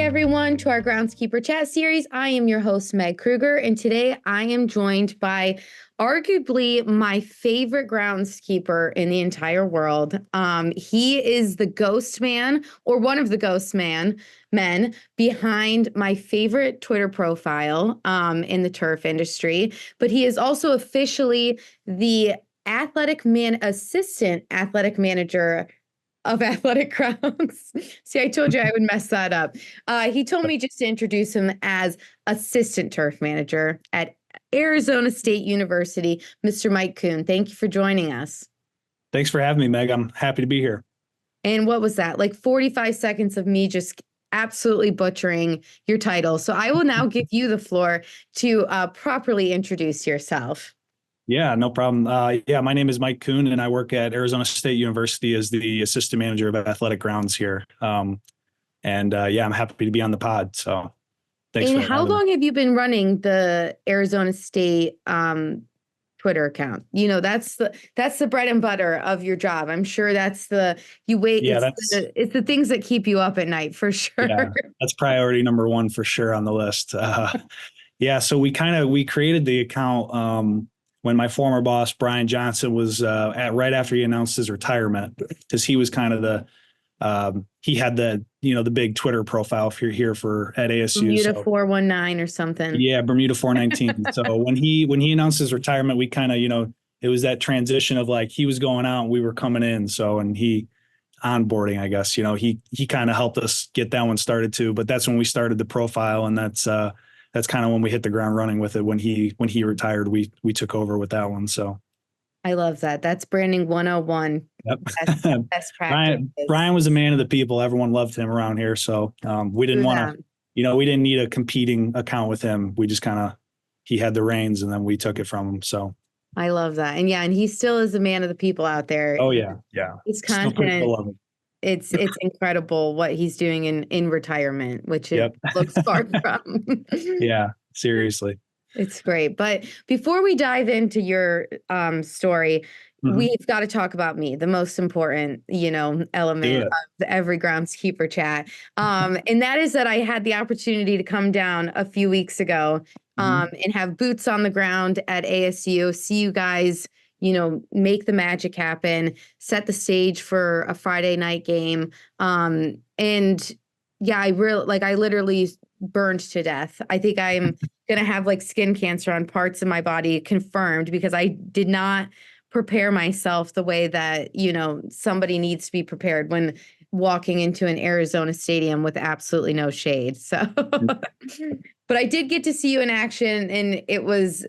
everyone, to our Groundskeeper Chat series. I am your host, Meg Kruger, and today I am joined by arguably my favorite groundskeeper in the entire world. He is the ghost man, or one of the men behind my favorite Twitter profile in the turf industry, but he is also officially the assistant athletic manager of Athletic Grounds. See, I told you I would mess that up. He told me just to introduce him as assistant turf manager at Arizona State University, Mr. Mike Kuhn. Thank you for joining us. Thanks for having me, Meg. I'm happy to be here. And what was that? Like 45 seconds of me just absolutely butchering your title. So I will now give you the floor to properly introduce yourself. Yeah, no problem. My name is Mike Kuhn, and I work at Arizona State University as the assistant manager of Athletic Grounds here. I'm happy to be on the pod. So thanks. And how long have you been running the Arizona State Twitter account? You know, that's the bread and butter of your job. I'm sure it's the things that keep you up at night for sure. Yeah, that's priority number one for sure on the list. So we created the account when my former boss, Brian Johnson, was right after he announced his retirement, because he was kind of he had the big Twitter profile if you're here at ASU. Bermuda 419 or something. Yeah, Bermuda 419. So when he announced his retirement, we kind of, it was that transition of like he was going out and we were coming in. So, and he onboarding, I guess, he kind of helped us get that one started too. But that's when we started the profile, and that's kind of when we hit the ground running with it. When he retired, we took over with that one. So I love that. That's branding 101. Yep. Best practice. Brian was a man of the people. Everyone loved him around here. So we didn't want to, we didn't need a competing account with him. We just he had the reins and then we took it from him. So I love that. And he still is a man of the people out there. Oh yeah. Yeah. His content. It's incredible what he's doing in retirement, which it looks far from. Yeah, seriously. It's great. But before we dive into your story, we've got to talk about me, the most important, element of every groundskeeper chat. And that is that I had the opportunity to come down a few weeks ago and have boots on the ground at ASU, see you guys make the magic happen, set the stage for a Friday night game. I literally burned to death. I think I'm going to have like skin cancer on parts of my body confirmed, because I did not prepare myself the way that, somebody needs to be prepared when walking into an Arizona stadium with absolutely no shade. So, but I did get to see you in action, and it was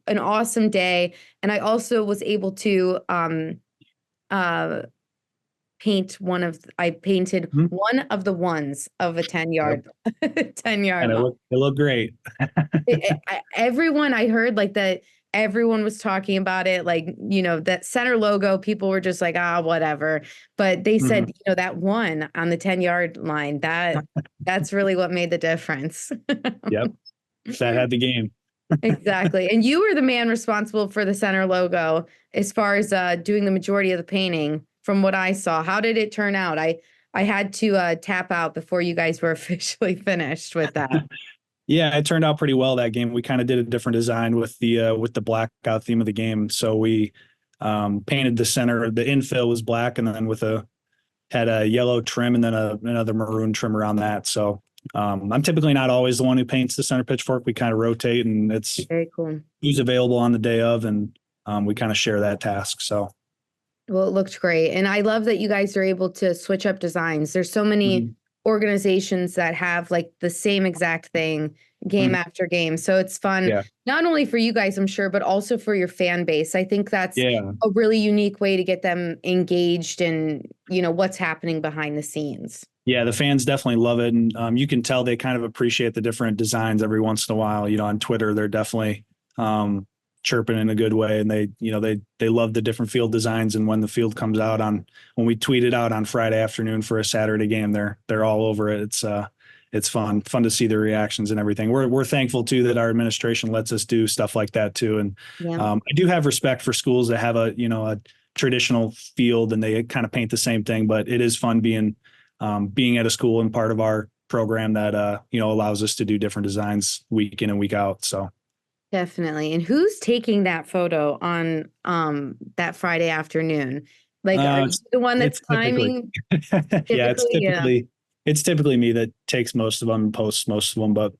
an awesome day. And I also was able to painted one of the ones of a 10-yard 10-yard. And it looked great. Everyone, I heard like that everyone was talking about it, like, that center logo, people were just like, whatever. But they said, that one on the 10-yard line, that's really what made the difference. Yep. That had the game. Exactly. And you were the man responsible for the center logo as far as doing the majority of the painting from what I saw. How did it turn out? I had to tap out before you guys were officially finished with that. Yeah, it turned out pretty well that game. We kind of did a different design with the blackout theme of the game. So we painted the center. The infill was black, and then had a yellow trim and then another maroon trim around that. So I'm typically not always the one who paints the center pitchfork. We kind of rotate, and it's very cool. Who's available on the day of, and we kind of share that task. So. Well, it looked great. And I love that you guys are able to switch up designs. There's so many organizations that have like the same exact thing game after game. So it's fun, not only for you guys, I'm sure, but also for your fan base. I think that's a really unique way to get them engaged in, what's happening behind the scenes. Yeah, the fans definitely love it. And you can tell they kind of appreciate the different designs every once in a while. On Twitter, they're definitely chirping in a good way, and they love the different field designs. And when the field comes out when we tweet it out on Friday afternoon for a Saturday game, they're all over it. It's fun to see their reactions and everything. We're thankful too that our administration lets us do stuff like that too. And I do have respect for schools that have a traditional field and they kind of paint the same thing, but it is fun being at a school and part of our program that, allows us to do different designs week in and week out. So. Definitely. And who's taking that photo on that Friday afternoon? Like, are you the one that's It's typically, timing? yeah, Typically, yeah. it's typically me that takes most of them, posts most of them, but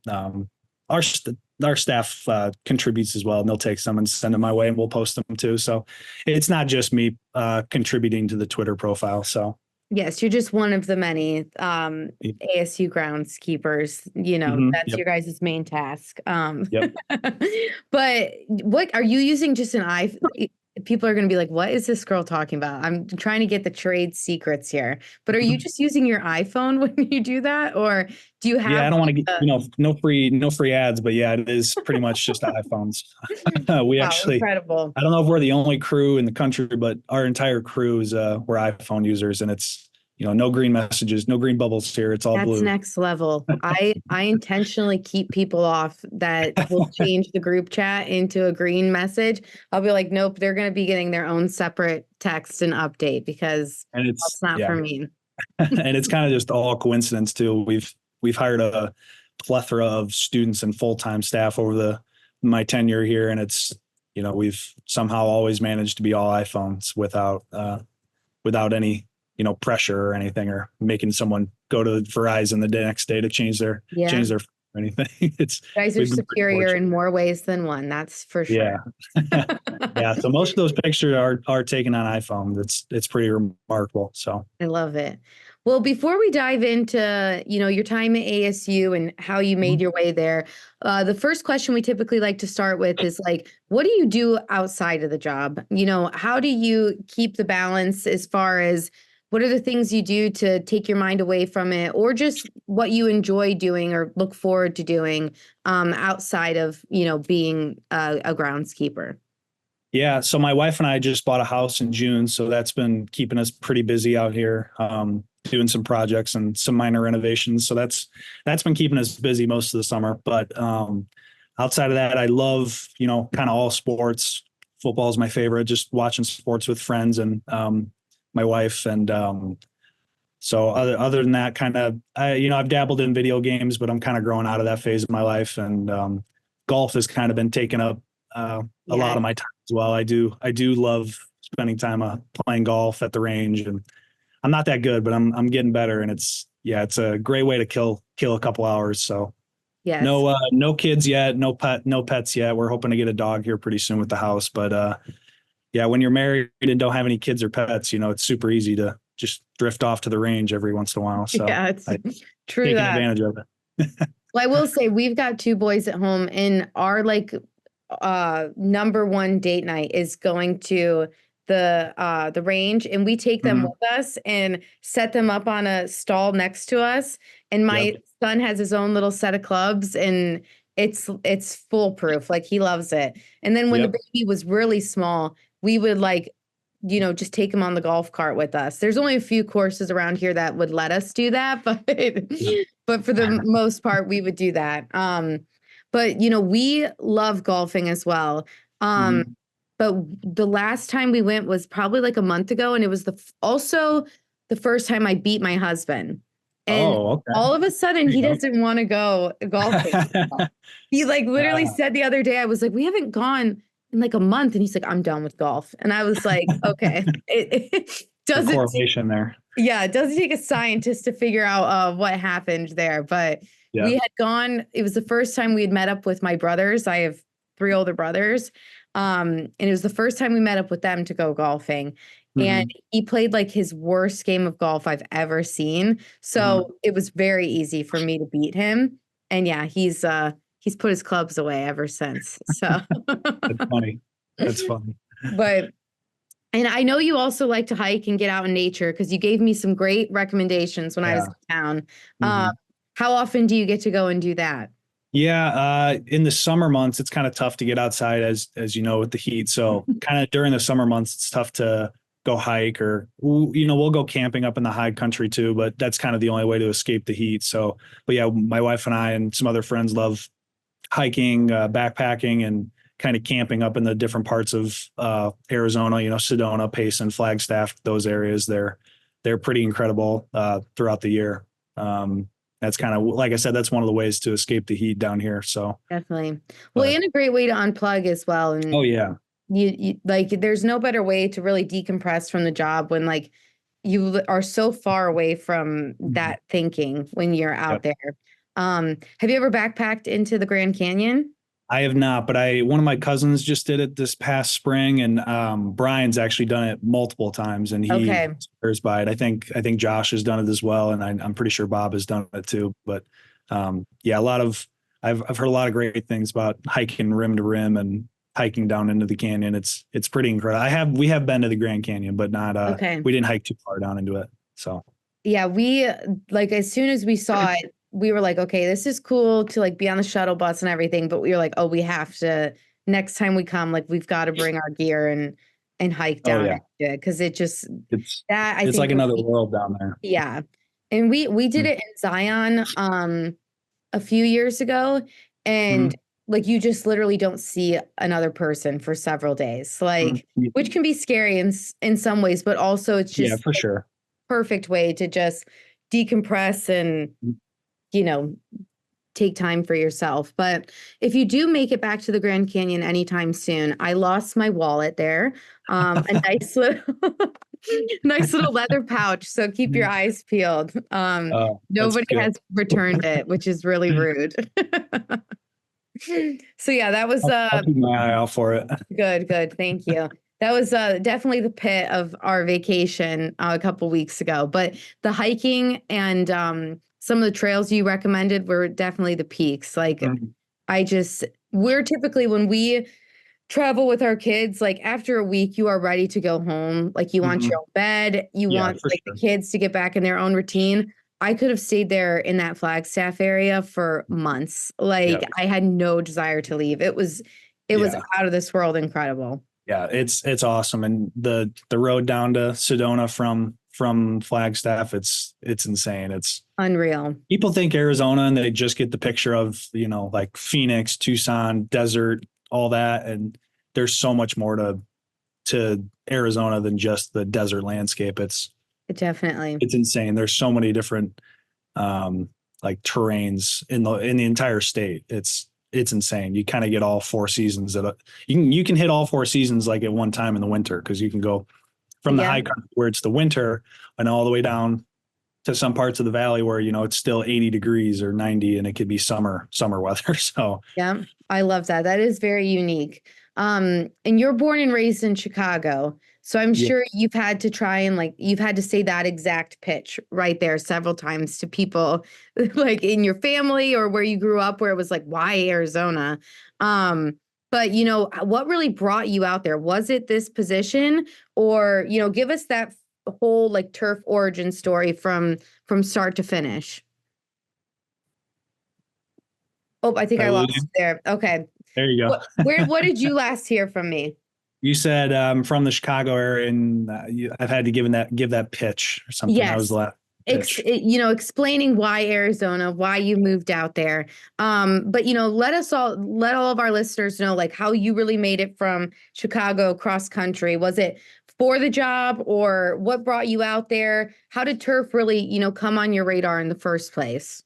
our our staff contributes as well, and they'll take some and send them my way, and we'll post them too. So it's not just me contributing to the Twitter profile. So Yes, you're just one of the many ASU groundskeepers. That's Yep. your guys' main task. Yep. But what are you using? Just an iPhone? People are going to be like, "What is this girl talking about?" I'm trying to get the trade secrets here. But are you just using your iPhone when you do that, or do you have? Yeah, I don't want to get no free ads, but yeah, it is pretty much just iPhones. We actually, incredible. I don't know if we're the only crew in the country, but our entire crew is we're iPhone users, and it's no green messages, no green bubbles here. It's all That's blue. next level. I intentionally keep people off that will change the group chat into a green message. I'll be like, nope, they're going to be getting their own separate text and update because And that's not for me. And it's kind of just all coincidence too. We've hired a plethora of students and full-time staff over my tenure here, and it's we've somehow always managed to be all iPhones without any pressure or anything, or making someone go to Verizon the next day to change their or anything. It's guys are superior in more ways than one. That's for sure. Yeah. Yeah. So most of those pictures are taken on iPhone. It's pretty remarkable. So I love it. Well, before we dive into, your time at ASU and how you made your way there, the first question we typically like to start with is like, what do you do outside of the job? How do you keep the balance as far as what are the things you do to take your mind away from it, or just what you enjoy doing or look forward to doing outside of, being a groundskeeper? yeah, so my wife and I just bought a house in June, so that's been keeping us pretty busy out here, doing some projects and some minor renovations. So that's been keeping us busy most of the summer. But outside of that, I love kind of all sports. Football is my favorite. Just watching sports with friends and my wife, and so other than that, kind of I've dabbled in video games, but I'm kind of growing out of that phase of my life, and golf has kind of been taking up a lot of my time as well. I do love spending time playing golf at the range, and I'm not that good, but I'm getting better, and it's a great way to kill a couple hours. So yes. No kids yet, no pets yet. We're hoping to get a dog here pretty soon with the house, but yeah, when you're married and don't have any kids or pets, it's super easy to just drift off to the range every once in a while. So yeah, it's true, taking advantage of it. Well, I will say we've got two boys at home, and our number one date night is going to the range, and we take them with us and set them up on a stall next to us. And my son has his own little set of clubs, and it's foolproof. Like, he loves it. And then when the baby was really small, we would just take him on the golf cart with us. There's only a few courses around here that would let us do that, but for the most part, we would do that. But we love golfing as well. But the last time we went was probably like a month ago, and it was also the first time I beat my husband. And all of a sudden, he doesn't want to go golfing. He literally said the other day, I was like, we haven't gone in like a month, and he's like, I'm done with golf. And I was like, okay, it doesn't correlation there. Yeah, it doesn't take a scientist to figure out what happened there, but we had gone. It was the first time we had met up with my brothers. I have 3 older brothers. And it was the first time we met up with them to go golfing. And he played like his worst game of golf I've ever seen. So it was very easy for me to beat him. And yeah, he's put his clubs away ever since. So That's funny. That's funny. And I know you also like to hike and get out in nature, because you gave me some great recommendations when I was in town. How often do you get to go and do that? Yeah, in the summer months, it's kind of tough to get outside, as with the heat. So kind of during the summer months, it's tough to go hike, or we'll go camping up in the high country too. But that's kind of the only way to escape the heat. So, but yeah, my wife and I and some other friends love hiking, backpacking, and kind of camping up in the different parts of Arizona. Sedona, Payson, Flagstaff, those areas. They're pretty incredible throughout the year. that's kind of, like I said, that's one of the ways to escape the heat down here. So Definitely. Well, and a great way to unplug as well. And oh yeah, you like, there's no better way to really decompress from the job when like are so far away from that thinking when you're out yep. there. Have you ever backpacked into the Grand Canyon? I have not, but one of my cousins just did it this past spring, and Brian's actually done it multiple times, and he Okay. swears by it. I think Josh has done it as well, and I'm pretty sure Bob has done it too. But yeah, I've heard a lot of great things about hiking rim to rim and hiking down into the canyon. It's pretty incredible. We have been to the Grand Canyon, but not Okay. we didn't hike too far down into it. So Yeah, we like as soon as we saw it, we were like, okay, this is cool to like be on the shuttle bus and everything, but we were like, oh, we have to next time we come, like we've got to bring our gear and hike oh down yeah, it because it just that I it's think like would another be, world down there. yeah. And we did it in Zion a few years ago, and Mm-hmm. like you just literally don't see another person for several days, like Mm-hmm. which can be scary in some ways, but also it's Yeah, just for sure. perfect way to just decompress and, you know, take time for yourself. But if you do make it back to the Grand Canyon anytime soon, I lost my wallet there. A nice little nice little leather pouch. So keep your eyes peeled. That's Nobody good. has returned it, which is really rude. So yeah, that was I'll keep my eye out for it. good. Thank you. That was definitely the pit of our vacation a couple weeks ago. But the hiking and some of the trails you recommended were definitely the peaks. Like Mhm. we're typically when we travel with our kids, like after a week, you are ready to go home. Like you want your Mhm. own bed, you Yeah, want for like the sure. kids to get back in their own routine. I could have stayed there in that Flagstaff area for months. Like Yeah. I had no desire to leave. It was Yeah. out of this world incredible. Yeah. It's awesome. And the road down to Sedona from Flagstaff, it's insane. It's Unreal. people think Arizona and they just get the picture of, like Phoenix, Tucson, desert, all that. And there's so much more to Arizona than just the desert landscape. Definitely. It's insane. There's so many different um like terrains in the entire state. It's insane. You kind of get all four seasons you can hit all four seasons like at one time in the winter, because you can go from the Yeah. high country where it's the winter and all the way down to some parts of the valley where it's still 80 degrees or 90, and it could be summer weather. So Yeah. I love that. That is very unique. And you're born and raised in Chicago. So I'm yeah. sure you've had to try and like you've had to say that exact pitch right there several times to people like in your family or where you grew up where it was like, why Arizona? But what really brought you out there? Was it this position or, give us that whole like turf origin story from start to finish? Oh, I think Did I I lose lost you? you there. Okay. There you go. What did you last hear from me? You said from the Chicago area, and I've had to give that pitch or something. That was the Yes. last pitch. Explaining why Arizona, why you moved out there. But let all of our listeners know like how you really made it from Chicago cross country. Was it for the job or what brought you out there? How did turf really, come on your radar in the first place?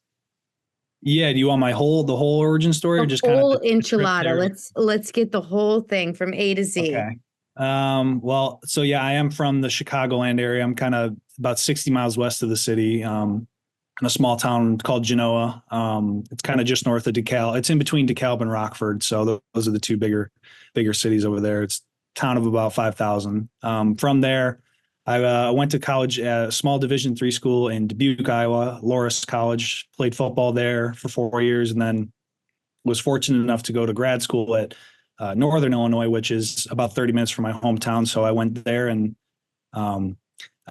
Yeah, do you want the whole origin story, or The just kind of whole the trip enchilada. there? Let's get the whole thing from A to Z. Okay. Well, so yeah, I am from the Chicagoland area. I'm kind of about 60 miles west of the city, in a small town called Genoa. It's kind of just north of DeKalb. It's in between DeKalb and Rockford. So those are the two bigger cities over there. It's a town of about 5,000. From there, I went to college at a small Division III school in Dubuque, Iowa, Loras College. Played football there for 4 years, and then was fortunate enough to go to grad school at Northern Illinois, which is about 30 minutes from my hometown. So I went there and um,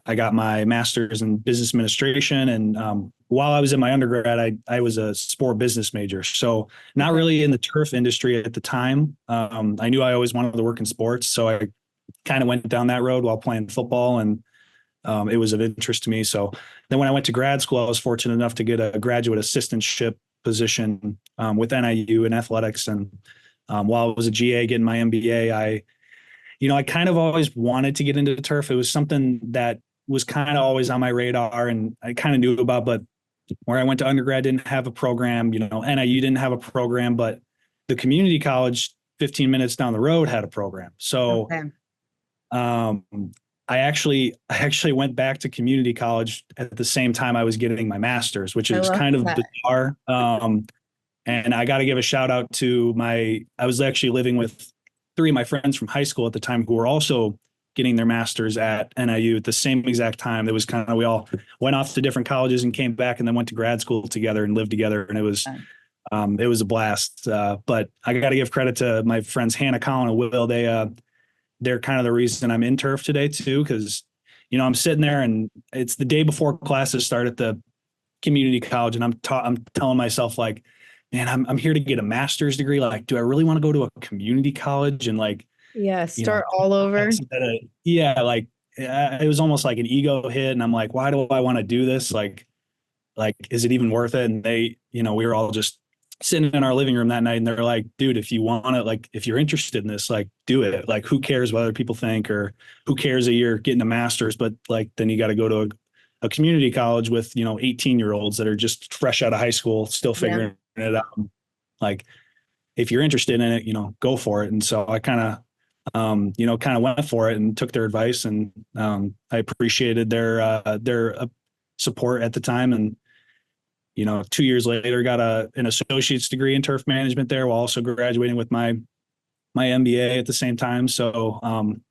I got my master's in business administration. And while I was in my undergrad, I was a sport business major. So not Okay. really in the turf industry at the time. I knew I always wanted to work in sports. So I kind of went down that road while playing football, and it was of interest to me. So then when I went to grad school, I was fortunate enough to get a graduate assistantship position with NIU in athletics. And while I was a GA getting my MBA, I kind of always wanted to get into turf. It was something that was kind of always on my radar and I kind of knew about, but where I went to undergrad didn't have a program, you know, NIU didn't have a program, but the community college 15 minutes down the road had a program. So Okay. um, I actually went back to community college at the same time I was getting my master's, which I is love kind of that. bizarre. And I got to give a shout out to I was actually living with three of my friends from high school at the time who were also getting their masters at NIU at the same exact time. It was kind of, we all went off to different colleges and came back and then went to grad school together and lived together. And it was a blast. But I got to give credit to my friends, Hannah, Colin, and Will. They're kind of the reason I'm in turf today too. Cause you know, I'm sitting there and it's the day before classes start at the community college. And I'm telling myself like, man, I'm here to get a master's degree. Like, do I really want to go to a community college and like, Yeah, you know, start all over. yeah, like it was almost like an ego hit. And I'm like, why do I want to do this? Like, is it even worth it? And they, you know, we were all just sitting in our living room that night and they're like, dude, if you want it, like, if you're interested in this, like, do it. Like, who cares what other people think, or who cares that you're getting a master's, but like, then you got to go to a community college with, you know, 18-year-olds that are just fresh out of high school, still Yeah. figuring it out. Like, if you're interested in it, you know, go for it. And so I kind of, you know, kind of went for it and took their advice, and I appreciated their support at the time. And you know, 2 years later, got an associate's degree in turf management there, while also graduating with my MBA at the same time. So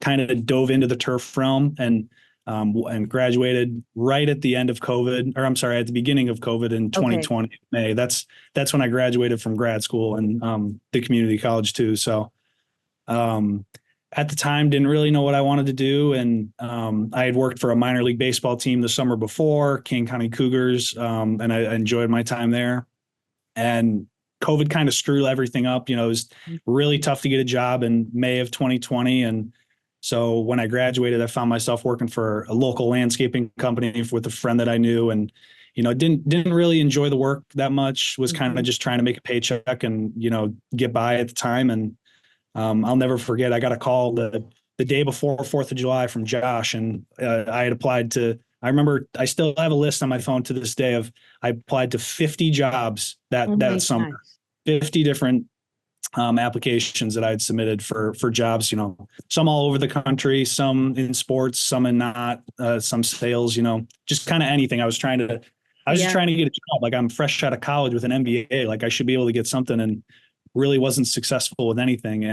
kind of dove into the turf realm and graduated right at the end of COVID, or I'm sorry, at the beginning of COVID in Okay. 2020 May. That's when I graduated from grad school and the community college too. So um, at the time, didn't really know what I wanted to do, and I had worked for a minor league baseball team the summer before, King County Cougars, and I enjoyed my time there. And COVID kind of screwed everything up. You know, it was really tough to get a job in May of 2020, and so when I graduated, I found myself working for a local landscaping company with a friend that I knew, and you know, didn't really enjoy the work that much. Was kind of Mhm. just trying to make a paycheck and you know get by at the time. And I'll never forget. I got a call the day before 4th of July from Josh, and I had applied to. I remember I still have a list on my phone to this day of I applied to 50 jobs Oh that my summer, gosh. 50 different applications that I'd submitted for jobs. You know, some all over the country, some in sports, some in not, some sales. You know, just kind of anything. I was just Yeah. trying to get a job. Like I'm fresh out of college with an MBA. Like I should be able to get something, and really wasn't successful with anything.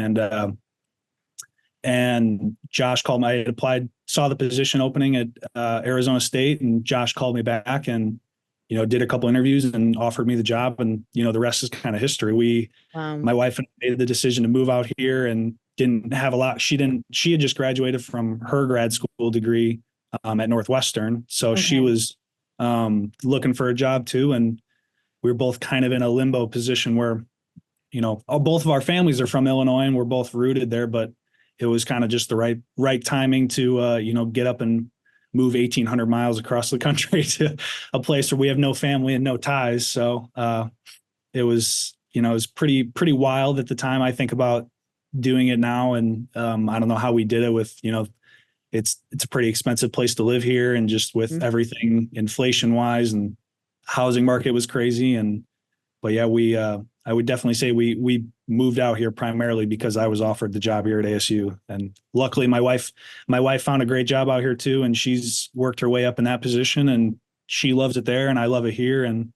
And Josh called me. I had applied, saw the position opening at Arizona State, and Josh called me back and you know did a couple interviews and offered me the job. And you know the rest is kind of history. My wife and I made the decision to move out here and didn't have a lot. She had just graduated from her grad school degree at Northwestern, so she Okay. was looking for a job too. And we were both kind of in a limbo position where you know, both of our families are from Illinois and we're both rooted there, but it was kind of just the right timing to you know, get up and move 1,800 miles across the country to a place where we have no family and no ties. So it was, you know, it was pretty wild at the time. I think about doing it now, and I don't know how we did it with, you know, it's a pretty expensive place to live here, and just with Mhm. everything inflation wise, and housing market was crazy. And but yeah, I would definitely say we moved out here primarily because I was offered the job here at ASU, and luckily my wife found a great job out here too, and she's worked her way up in that position, and she loves it there, and I love it here, and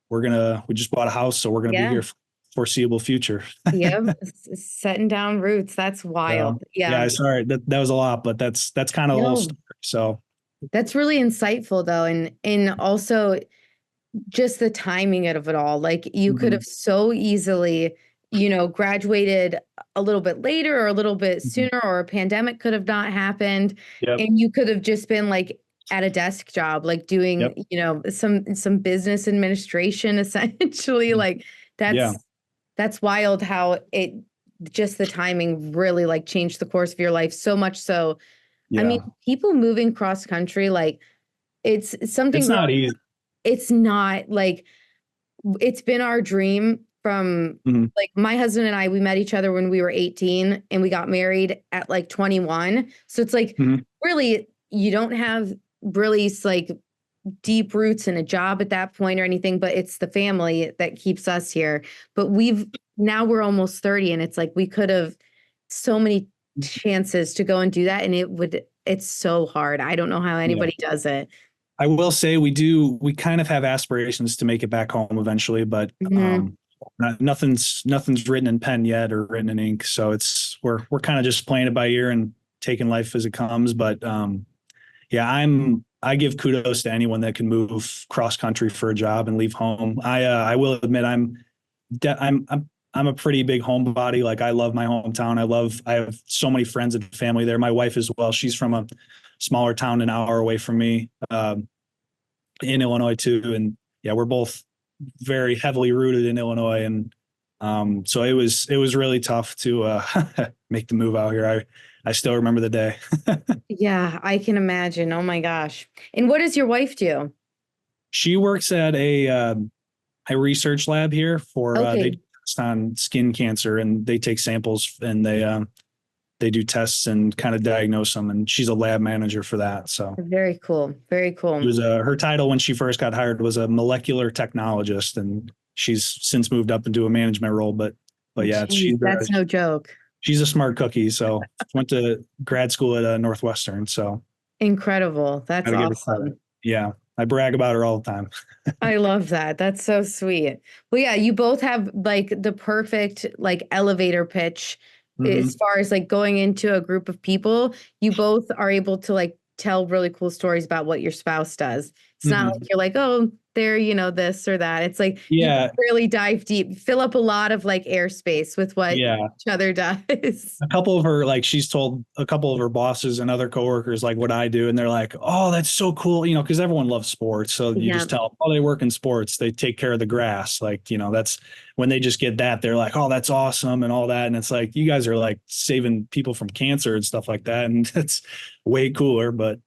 we just bought a house, so we're gonna be Yeah. here for foreseeable future. Yep. Setting down roots. That's wild. Yeah, Yeah. sorry that was a lot, but that's kind of the whole No, story. So that's really insightful though. And also just the timing of it all. Like you could mhm, have so easily, graduated a little bit later or a little bit mhm. sooner, or a pandemic could have not happened. Yep, And you could have just been like at a desk job, like doing, yep, some business administration essentially. mhm. Like Yeah, that's wild how it just the timing really like changed the course of your life so much so. I mean, yeah. people moving cross country, like it's something It's growing. not easy. It's not like it's been our dream from Mhm, like my husband and I, we met each other when we were 18 and we got married at like 21. So it's like mhm. really you don't have really like deep roots in a job at that point or anything, but it's the family that keeps us here. But now we're almost 30, and it's like we could have so many chances to go and do that, and it's so hard. I don't know how Yeah. anybody does it. I will say we kind of have aspirations to make it back home eventually, but nothing's written in pen yet or written in ink. So we're kind of just playing it by ear and taking life as it comes. But yeah, I give kudos to anyone that can move cross country for a job and leave home. I will admit I'm a pretty big homebody. Like, I love my hometown. I have so many friends and family there. My wife as well. She's from a smaller town an hour away from me, in Illinois too. And yeah, we're both very heavily rooted in Illinois. And so it was really tough to make the move out here. I still remember the day. Yeah, I can imagine. Oh my gosh. And what does your wife do? She works at a research lab here for they test on skin cancer, and they take samples and they do tests and kind of diagnose them. And she's a lab manager for that. So very cool. Very cool. It was her title when she first got hired was a molecular technologist, and she's since moved up into a management role. But yeah, that's no joke. She's a smart cookie. So went to grad school at Northwestern. So incredible. That's awesome. Yeah. I brag about her all the time. I love that. That's so sweet. Well, yeah, you both have like the perfect like elevator pitch as far as like going into a group of people. You both are able to like tell really cool stories about what your spouse does. It's not like you're like, oh, they're, this or that. It's like, you really dive deep, fill up a lot of like airspace with what each other does. A couple of her, like, she's told a couple of her bosses and other coworkers like what I do, and they're like, oh, that's so cool, because everyone loves sports. So you just tell them, oh, they work in sports, they take care of the grass, like, that's when they just get that, they're like, oh, that's awesome and all that. And it's like, you guys are like saving people from cancer and stuff like that, and it's way cooler. But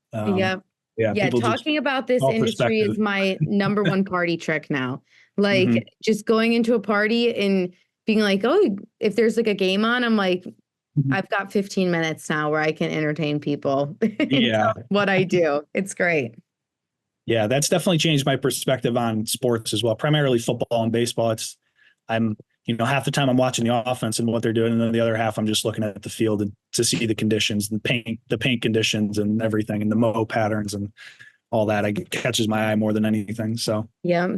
yeah, talking about this industry is my number one party trick now. Like just going into a party and being like, oh, if there's like a game on, I'm like, I've got 15 minutes now where I can entertain people. Yeah, what I do. It's great. Yeah, that's definitely changed my perspective on sports as well, primarily football and baseball. I'm half the time I'm watching the offense and what they're doing, and then the other half I'm just looking at the field to see the conditions, the paint conditions and everything, and the mow patterns and all that. It catches my eye more than anything. So yeah.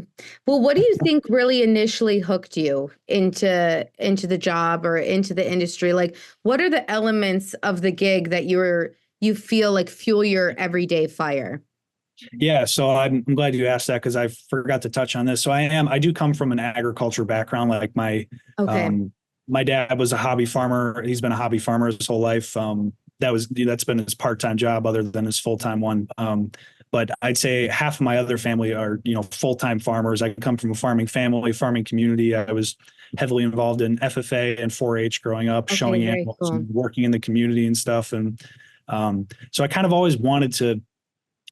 Well, what do you think really initially hooked you into the job or into the industry? Like, what are the elements of the gig that you feel like fuel your everyday fire? Yeah. So I'm glad you asked that, because I forgot to touch on this. So I do come from an agriculture background. Like my dad was a hobby farmer. He's been a hobby farmer his whole life. That's been his part-time job other than his full-time one. But I'd say half of my other family are, full-time farmers. I come from a farming family, farming community. I was heavily involved in FFA and 4-H growing up, showing animals and working in the community and stuff. And so I kind of always wanted to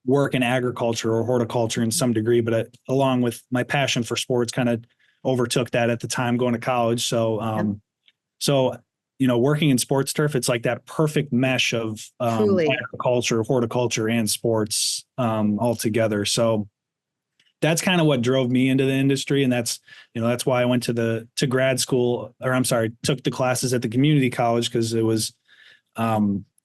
work in agriculture or horticulture in some degree, but along with my passion for sports kind of overtook that at the time going to college. So, working in sports turf, it's like that perfect mesh of agriculture, horticulture, and sports all together. So that's kind of what drove me into the industry. And that's why I went to grad school, took the classes at the community college, because it was,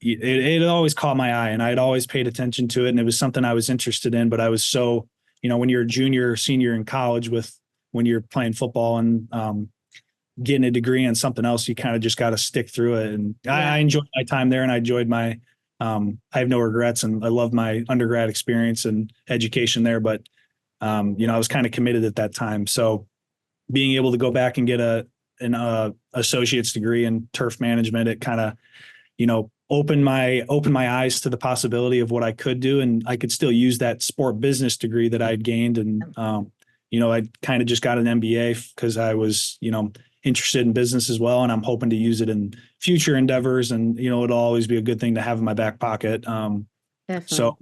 it always caught my eye, and I'd always paid attention to it. And it was something I was interested in, but I was so, when you're a junior or senior in college when you're playing football and getting a degree in something else, you kind of just got to stick through it. And I enjoyed my time there, and I enjoyed I have no regrets, and I love my undergrad experience and education there. But, I was kind of committed at that time. So being able to go back and get an associate's degree in turf management, it kind of, opened my eyes to the possibility of what I could do. And I could still use that sport business degree that I'd gained. And, I kind of just got an MBA because I was, interested in business as well. And I'm hoping to use it in future endeavors. And, it'll always be a good thing to have in my back pocket. So,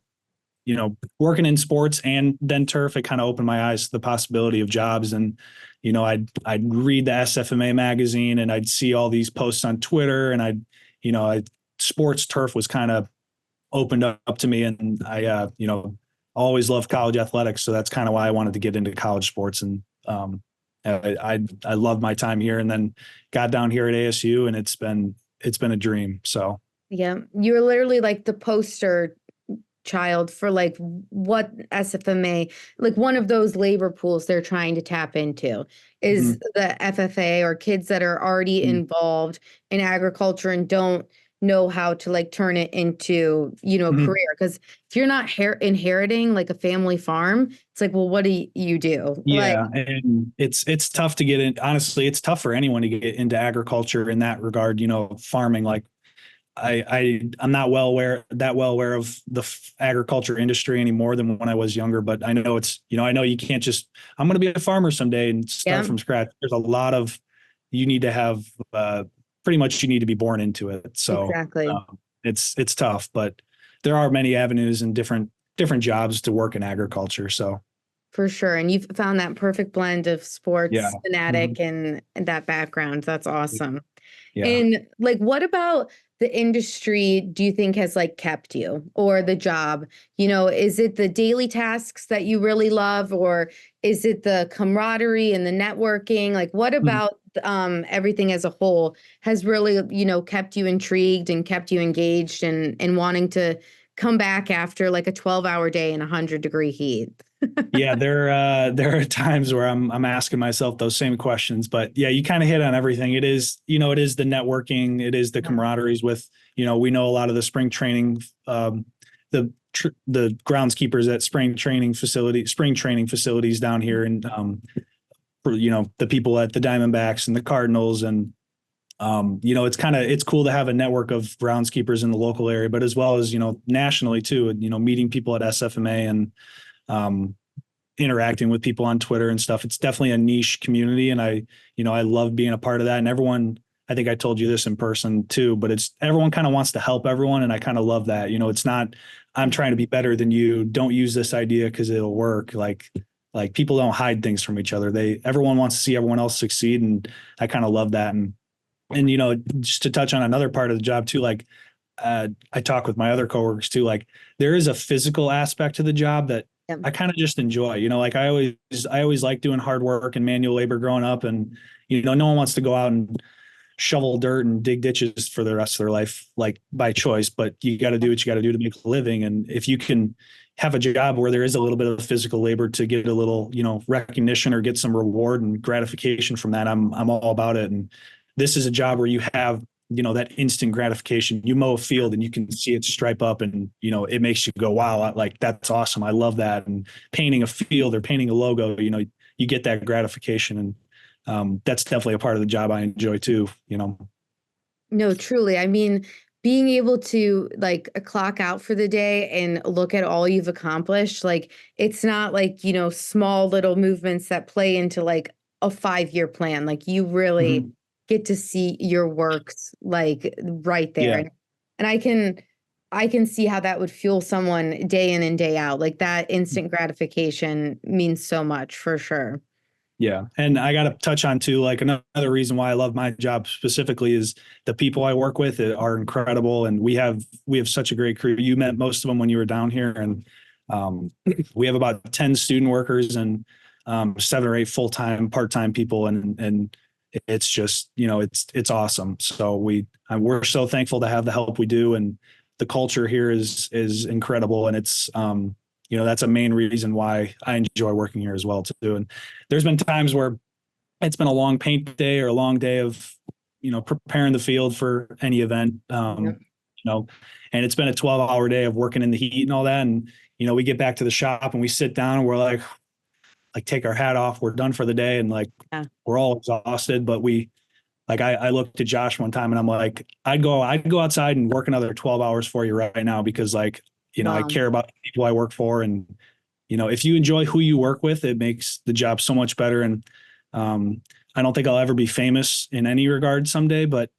working in sports and then turf, it kind of opened my eyes to the possibility of jobs. And, I'd read the SFMA magazine, and I'd see all these posts on Twitter, and sports turf was kind of opened up to me. And I, always loved college athletics. So that's kind of why I wanted to get into college sports. And I loved my time here, and then got down here at ASU, and it's been a dream. So Yeah, you're literally like the poster child for like what SFMA, like one of those labor pools they're trying to tap into is mhm, the FFA, or kids that are already mhm, involved in agriculture and don't know how to like turn it into, a mhm. career. Because if you're not inheriting like a family farm, it's like, well, what do you do? Like, Yeah, and it's tough to get in. Honestly, it's tough for anyone to get into agriculture in that regard. Farming. Like I'm not well aware of the agriculture industry any more than when I was younger. But I know I know you can't just, I'm going to be a farmer someday and start yeah, from scratch. There's a lot of, you need to have, pretty much you need to be born into it. So exactly. it's tough, but there are many avenues and different jobs to work in agriculture. So For sure. And you've found that perfect blend of yeah. sports Mhm. fanatic and that background. That's awesome. Yeah. And like, what about the industry do you think has like kept you, or the job? Is it the daily tasks that you really love, or is it the camaraderie and the networking? Like, what Mhm. about everything as a whole has really, kept you intrigued and kept you engaged and wanting to come back after like a 12-hour day in 100-degree heat? Yeah, there are times where I'm asking myself those same questions, but yeah, you kind of hit on everything. It is the networking, it is the camaraderies with, we know a lot of the spring training, the groundskeepers at spring training facilities down here, and for, the people at the Diamondbacks and the Cardinals, and it's cool to have a network of groundskeepers in the local area, but as well as nationally too, and meeting people at SFMA, and um, interacting with people on Twitter and stuff. It's definitely a niche community, and I love being a part of that. And everyone, I think I told you this in person too, but it's everyone kind of wants to help everyone, and I kind of love that. It's not I'm trying to be better than you. Don't use this idea because it'll work. Like people don't hide things from each other. Everyone wants to see everyone else succeed, and I kind of love that. And just to touch on another part of the job too, like I talk with my other coworkers too. Like there is a physical aspect to the job that Yeah. I kind of just enjoy. Like I always like doing hard work and manual labor growing up, and no one wants to go out and shovel dirt and dig ditches for the rest of their life, like by choice. But you got to do what you got to do to make a living, and if you can have a job where there is a little bit of physical labor to get a little recognition or get some reward and gratification from that, I'm all about it. And this is a job where you have that instant gratification. You mow a field and you can see it stripe up, and it makes you go, wow, like that's awesome, I love that. And painting a field or painting a logo, you get that gratification, and that's definitely a part of the job I enjoy too. No, truly. I mean, being able to like clock out for the day and look at all you've accomplished, like it's not like, small little movements that play into like a 5-year plan. Like you really Mhm. get to see your works like right there. Yeah. And I can see how that would fuel someone day in and day out. Like that instant gratification means so much for sure. Yeah. And I got to touch on too, like another reason why I love my job specifically is the people I work with are incredible. And we have such a great crew. You met most of them when you were down here, and um, we have about 10 student workers and 7 or 8 full-time, part-time people. And it's just, it's awesome. So we're so thankful to have the help we do. And the culture here is incredible. And it's, that's a main reason why I enjoy working here as well too. And there's been times where it's been a long paint day or a long day of, preparing the field for any event, Yep. you know, and it's been a 12-hour day of working in the heat and all that. And, we get back to the shop and we sit down and we're like take our hat off. We're done for the day. And like, Yeah. we're all exhausted, but I looked at Josh one time and I'm like, I'd go outside and work another 12 hours for you right now, because like, I Wow. care about the people I work for. And, if you enjoy who you work with, it makes the job so much better. And um, I don't think I'll ever be famous in any regard someday, but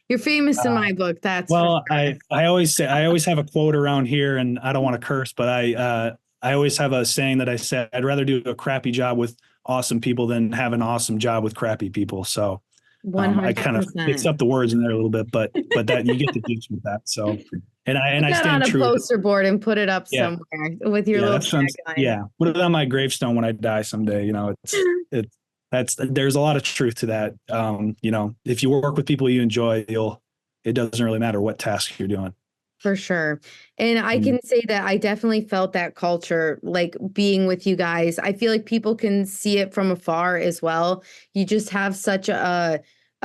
You're famous in my book, that's for well, sure. I always say, I always have a quote around here, and I don't want to curse, but I always have a saying that I said, I'd rather do a crappy job with awesome people than have an awesome job with crappy people. So I kind of mixed 100%. up the words in there a little bit, but that you get the gist with that. So and Put I that stand on a true. poster board and put it up Yeah. somewhere with your Yeah. little That's sounds, tagline. yeah. Put it on my gravestone when I die someday. It's, there's a lot of truth to that. If you work with people you enjoy, it doesn't really matter what task you're doing. For sure. And I Mm-hmm. can say that I definitely felt that culture, like being with you guys. I feel like people can see it from afar as well. You just have such a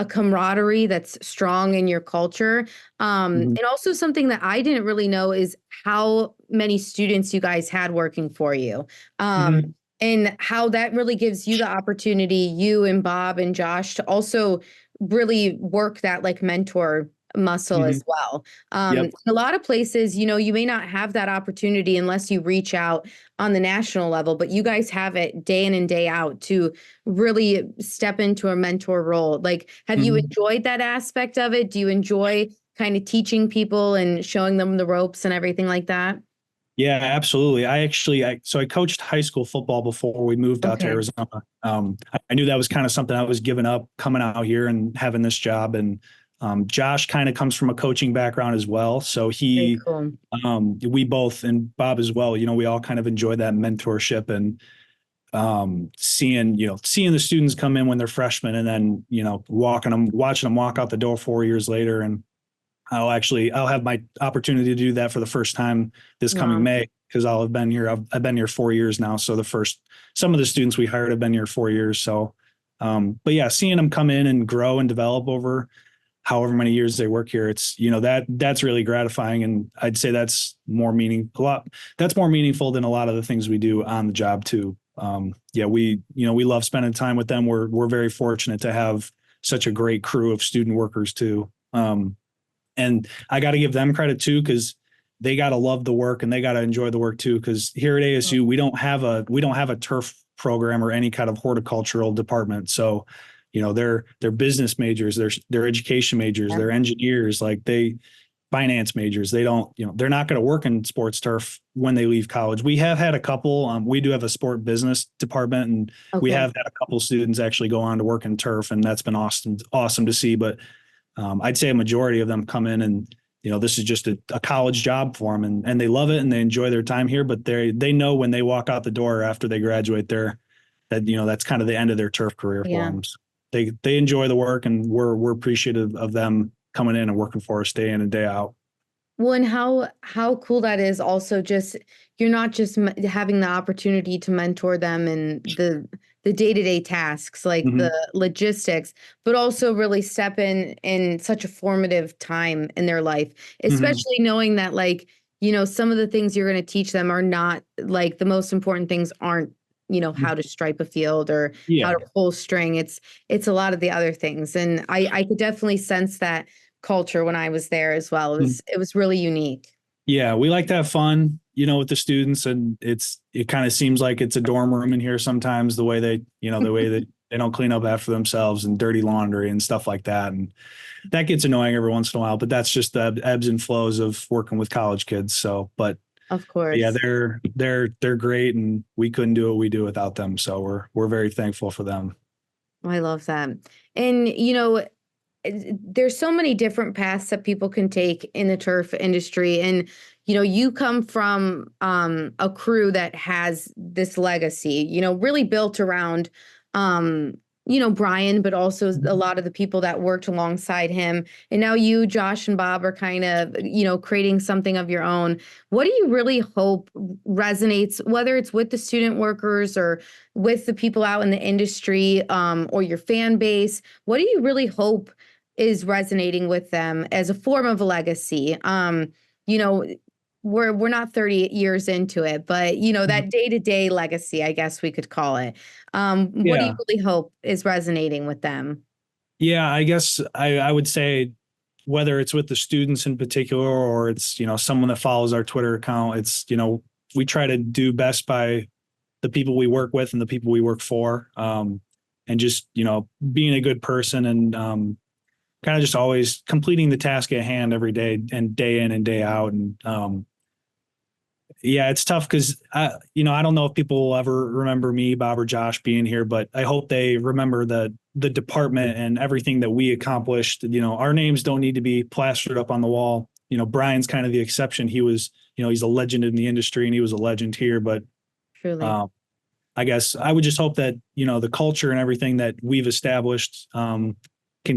camaraderie that's strong in your culture. Mm-hmm. And also something that I didn't really know is how many students you guys had working for you. Mm-hmm. And how that really gives you the opportunity, you and Bob and Josh, to also really work that like mentor muscle Mm-hmm. as well. Yep. A lot of places, you may not have that opportunity unless you reach out on the national level, but you guys have it day in and day out to really step into a mentor role. Like, have you Mm-hmm. enjoyed that aspect of it? Do you enjoy kind of teaching people and showing them the ropes and everything like that? Yeah, absolutely. So I coached high school football before we moved out to Okay, Arizona. I knew that was kind of something I was giving up coming out here and having this job. And Josh kind of comes from a coaching background as well. So very cool. we both, and Bob as well, we all kind of enjoy that mentorship and seeing the students come in when they're freshmen and then, watching them walk out the door 4 years later. And I'll have my opportunity to do that for the first time this coming Wow. May because I've been here 4 years now. So some of the students we hired have been here 4 years. So, but yeah, seeing them come in and grow and develop over however many years they work here, it's, that's really gratifying. And I'd say that's more meaningful than a lot of the things we do on the job too. Yeah, we love spending time with them. We're very fortunate to have such a great crew of student workers too. And I got to give them credit too, because they got to love the work and they got to enjoy the work too. Because here at ASU, we don't have a turf program or any kind of horticultural department. So, they're business majors, they're education majors, Yeah. they're engineers, like they finance majors. They don't, they're not going to work in sports turf when they leave college. We have had a couple. We do have a sport business department, and we Okay. have had a couple students actually go on to work in turf, and that's been awesome to see. But I'd say a majority of them come in and this is just a college job for them, and they love it and they enjoy their time here. But they know when they walk out the door after they graduate there that that's kind of the end of their turf career for Yeah. them. So they enjoy the work, and we're appreciative of them coming in and working for us day in and day out. Well, and how cool that is also just you're not just having the opportunity to mentor them in the day-to-day tasks like Mm-hmm. the logistics, but also really step in such a formative time in their life, Mm-hmm. especially knowing that like, some of the things you're going to teach them are not like the most important things aren't, how to stripe a field or how Yeah. to pull string. It's a lot of the other things. And I could definitely sense that culture when I was there as well. It was really unique. Yeah, we like to have fun, with the students, and it kind of seems like it's a dorm room in here sometimes. The way that they don't clean up after themselves and dirty laundry and stuff like that, and that gets annoying every once in a while. But that's just the ebbs and flows of working with college kids. So, but Of yeah, course. they're great, and we couldn't do what we do without them. So we're very thankful for them. I love that. And there's so many different paths that people can take in the turf industry, and you come from a crew that has this legacy, really built around Brian, but also a lot of the people that worked alongside him. And now you, Josh and Bob are kind of, creating something of your own. What do you really hope resonates, whether it's with the student workers or with the people out in the industry, or your fan base? What do you really hope is resonating with them as a form of a legacy? You know, we're not 30 years into it, but that day-to-day legacy, I guess we could call it. What do you Yeah. really hope is resonating with them? Yeah, I guess I would say whether it's with the students in particular or it's, someone that follows our Twitter account, it's, we try to do best by the people we work with and the people we work for. And just, being a good person and kind of just always completing the task at hand every day and day in and day out. And yeah, it's tough because I don't know if people will ever remember me, Bob or Josh being here, but I hope they remember the department and everything that we accomplished. Our names don't need to be plastered up on the wall. Brian's kind of the exception. He was, he's a legend in the industry and he was a legend here, but Truly. I guess I would just hope that, the culture and everything that we've established can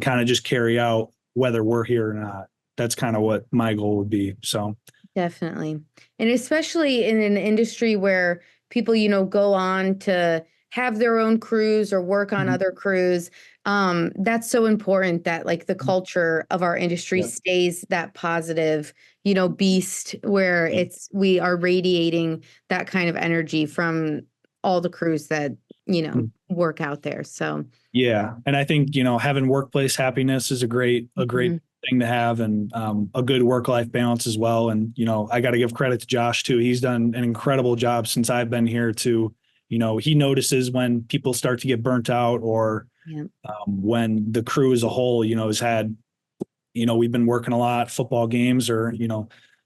kind of just carry out whether we're here or not. That's kind of what my goal would be. So Definitely. And especially in an industry where people, go on to have their own crews or work on Mhm. other crews. That's so important that like the culture of our industry Yeah. stays that positive, beast where Yeah. we are radiating that kind of energy from all the crews that, Mhm. work out there. So Yeah. And I think, having workplace happiness is a great mhm. thing to have, and a good work-life balance as well. And, I got to give credit to Josh too. He's done an incredible job since I've been here to, he notices when people start to get burnt out, or Yeah. when the crew as a whole, has had, we've been working a lot, football games, or,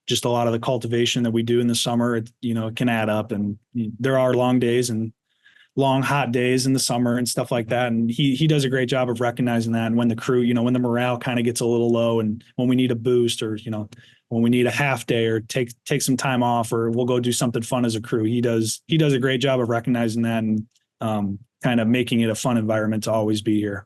just a lot of the cultivation that we do in the summer, it can add up, and there are long days and long hot days in the summer and stuff like that. And he does a great job of recognizing that. And when the crew, when the morale kind of gets a little low, and when we need a boost, or, when we need a half day, or take some time off, or we'll go do something fun as a crew, he does a great job of recognizing that, and kind of making it a fun environment to always be here.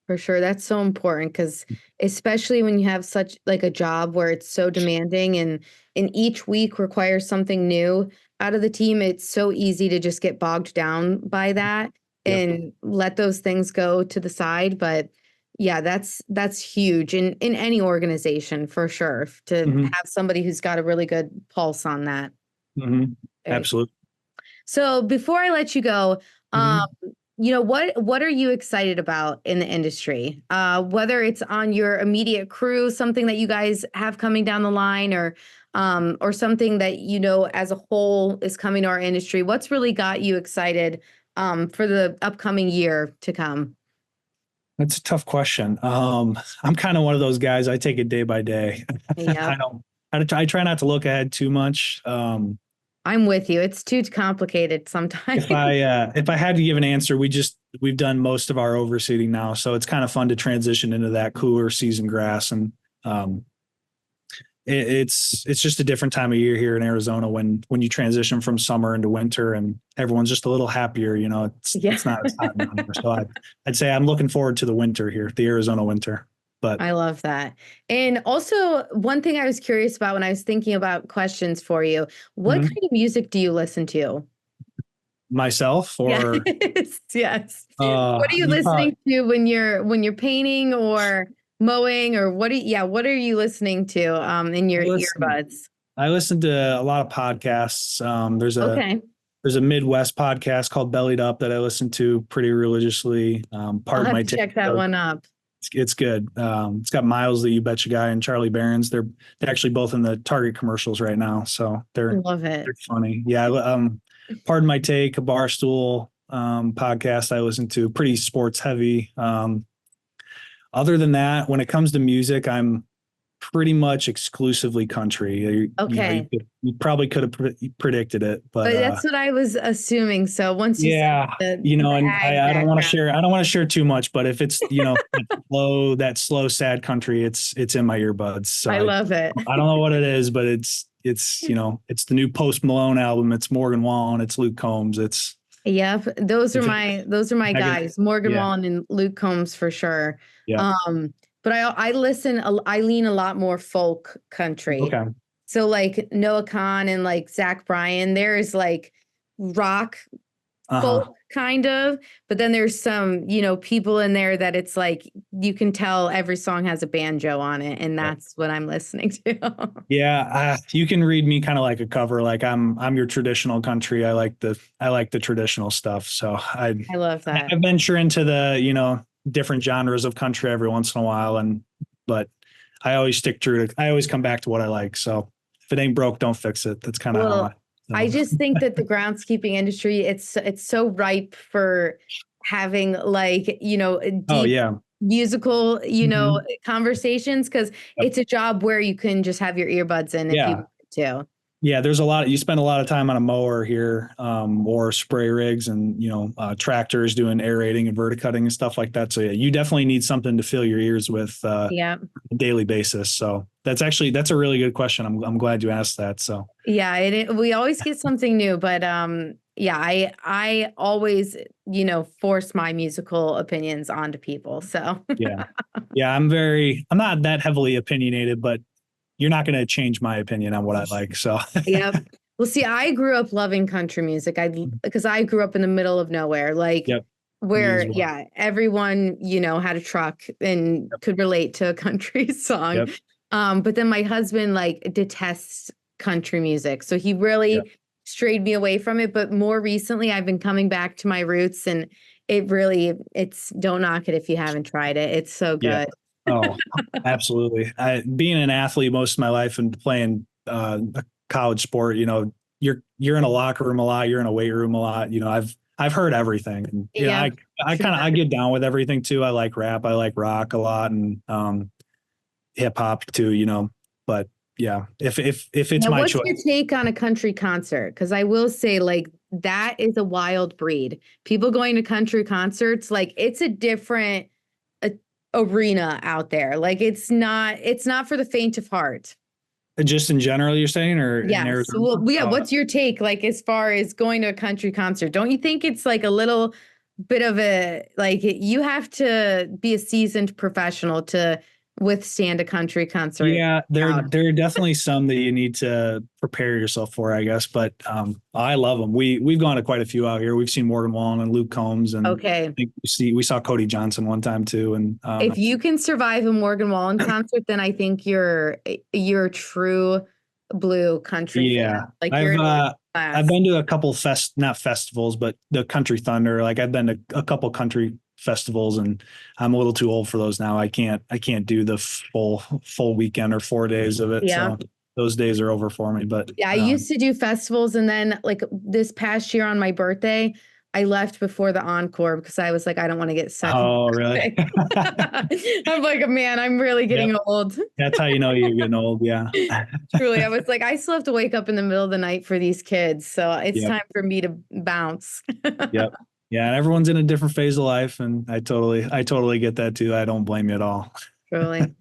For sure. That's so important because especially when you have such like a job where it's so demanding and each week requires something new out of the team, it's so easy to just get bogged down by that Yep. and let those things go to the side. But yeah, that's huge in any organization for sure to Mm-hmm. have somebody who's got a really good pulse on that. Mm-hmm. Very cool. Absolutely. So before I let you go, um, Mm-hmm. what are you excited about in the industry? Whether it's on your immediate crew, something that you guys have coming down the line, or something that as a whole is coming to our industry. What's really got you excited for the upcoming year to come? That's a tough question. I'm kind of one of those guys. I take it day by day. Yeah, I don't. I try not to look ahead too much. I'm with you. It's too complicated sometimes. If I had to give an answer, we've done most of our overseeding now, so it's kind of fun to transition into that cooler season grass, and um, it's just a different time of year here in Arizona when you transition from summer into winter, and everyone's just a little happier. Yeah. It's not as hot down here, so I'd say I'm looking forward to the winter here, the Arizona winter. But I love that. And also, one thing I was curious about when I was thinking about questions for you, what Mhm. kind of music do you listen to? Myself, Yes, or yes. What are you you listening probably to when you're painting or mowing, or what are you listening to in I your listen earbuds? I listen to a lot of podcasts. Okay. There's a Midwest podcast called Bellied Up that I listen to pretty religiously. I'll Pardon have my to take. check that So one up. it's good. It's got Miles, the You Betcha guy, and Charlie Barons. They're actually both in the Target commercials right now, so Love it. they're funny. Yeah. Pardon my take, a Barstool podcast I listen to, pretty sports heavy. Other than that, when it comes to music, I'm pretty much exclusively country. Okay. You probably could have predicted it, but That's what I was assuming. So once you said yeah, the and ag I don't want to background, share. I don't want to share too much, but if it's that slow, sad country, it's in my earbuds. So I love it. I don't know what it is, but it's the new Post Malone album. It's Morgan Wallen. It's Luke Combs. Yep, If it, those are my I can, guys, Morgan yeah, Wallen and Luke Combs for sure. yeah. But I lean a lot more folk country. Okay. So like Noah Khan and like Zach Bryan, there is like rock folk Uh-huh. kind of, but then there's some, people in there that it's like you can tell every song has a banjo on it, and that's what I'm listening to. Yeah, you can read me kind of like a cover. Like I'm your traditional country. I like the traditional stuff. So I love that. I venture into the different genres of country every once in a while, but I always stick true to. I always come back to what I like. So if it ain't broke, don't fix it. That's kind of how I. Well, I So. just think that the groundskeeping industry, it's so ripe for having like, Oh deep yeah. musical, Hmm. conversations because Yep. it's a job where you can just have your earbuds in if you Yeah. want to. Yeah, there's a lot. You spend a lot of time on a mower here, or spray rigs, and tractors doing aerating and verticutting and stuff like that. So yeah, you definitely need something to fill your ears with Yeah. on a daily basis. So that's a really good question. I'm glad you asked that. So Yeah, we always get something new, but yeah, I always, force my musical opinions onto people. So yeah, yeah, I'm not that heavily opinionated, but you're not going to change my opinion on what I like. So Yep. Well, see, I grew up loving country music. Because I grew up in the middle of nowhere, like yep, me as where, well. yeah, everyone, had a truck and Yep, could relate to a country song. yep, But then my husband like detests country music. So he yep, really strayed me away from it. But more recently, I've been coming back to my roots, and it's don't knock it if you haven't tried it. It's so yeah. good. Oh, absolutely. Being an athlete most of my life and playing a college sport, you're in a locker room a lot, you're in a weight room a lot. I've heard everything, and Yeah. I get down with everything too. I like rap, I like rock a lot, and hip hop too. But yeah, if it's Now, my what's choice, your take on a country concert? Because I will say, like, that is a wild breed. People going to country concerts, like, it's a different uh, arena out there. Like, it's not for the faint of heart. just in general, you're saying, or in Yes. Arizona? Well, yeah. What's your take, like, as far as going to a country concert? Don't you think it's like a little bit of a like you have to be a seasoned professional to withstand a country concert Yeah, crowd? there are definitely some that you need to prepare yourself for, I guess. But I love them. We've gone to quite a few out here. We've seen Morgan Wallen and Luke Combs, and I Okay. think we saw Cody Johnson one time too. And If you can survive a Morgan Wallen concert, then I think you're a true blue country yeah, fan. Like you're in I've class. been to a couple not festivals, but the Country Thunder. Like I've been to a couple country festivals, and I'm a little too old for those now. I can't do the full weekend or 4 days of it. Yeah. So those days are over for me. But Yeah, I used to do festivals, and then like this past year on my birthday, I left before the encore because I was like, I don't want to get second. oh, really? I'm like, man, I'm really Yep. getting old. That's how you know you're getting old. Yeah. Truly, I was like, I still have to wake up in the middle of the night for these kids, so it's Yep. time for me to bounce. Yep. Yeah. And everyone's in a different phase of life. And I totally get that too. I don't blame you at all. Truly.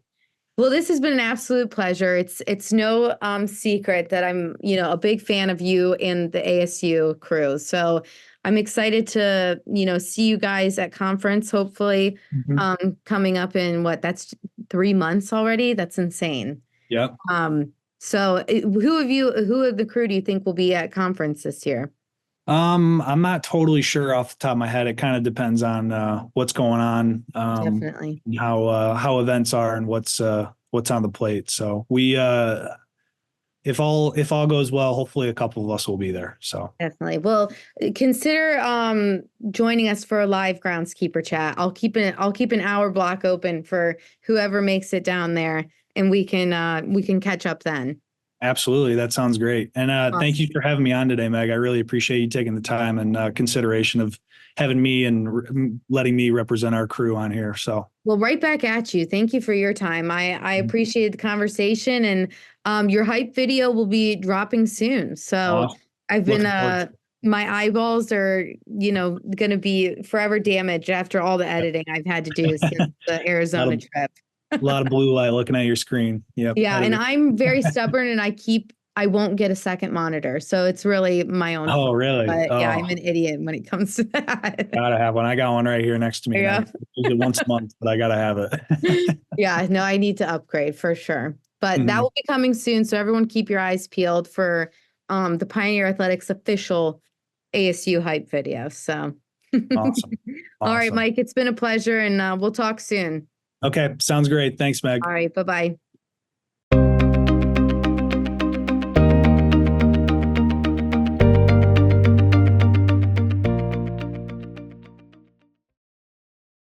Well, this has been an absolute pleasure. It's no secret that I'm, a big fan of you and the ASU crew. So I'm excited to, see you guys at conference, hopefully, Mhm. coming up in that's 3 months already. That's insane. Yep. So who of the crew do you think will be at conference this year? I'm not totally sure off the top of my head. It kind of depends on what's going on, Definitely. and how events are and what's on the plate. So we if all goes well, hopefully a couple of us will be there. So Definitely. Well, consider joining us for a live groundskeeper chat. I'll keep an hour block open for whoever makes it down there, and we can catch up then. absolutely, that sounds great. And thank you Awesome. for having me on today, Meg. I really appreciate you taking the time and consideration of having me and letting me represent our crew on here. So Well, right back at you. Thank you for your time. I appreciate the conversation, and your hype video will be dropping soon. So awesome. I've been Looking forward to it. my eyeballs are, going to be forever damaged after all the editing I've had to do since the A lot Arizona of trip. a lot of blue light looking at your screen. Yep. Yeah, and Editor. I'm very stubborn, and I won't get a second monitor. So it's really my own Oh, fault. really? But yeah, I'm Oh, an idiot when it comes to that. gotta have one. I got one right here next to me, and I Yeah. use it once a month, but I gotta have it. Yeah, no, I need to upgrade for sure. But that Mhm. will be coming soon. So everyone keep your eyes peeled for the Pioneer Athletics official ASU hype video. So Awesome. all right, Awesome. Mike, it's been a pleasure, and we'll talk soon. Okay, sounds great. Thanks, Meg. All right, bye-bye.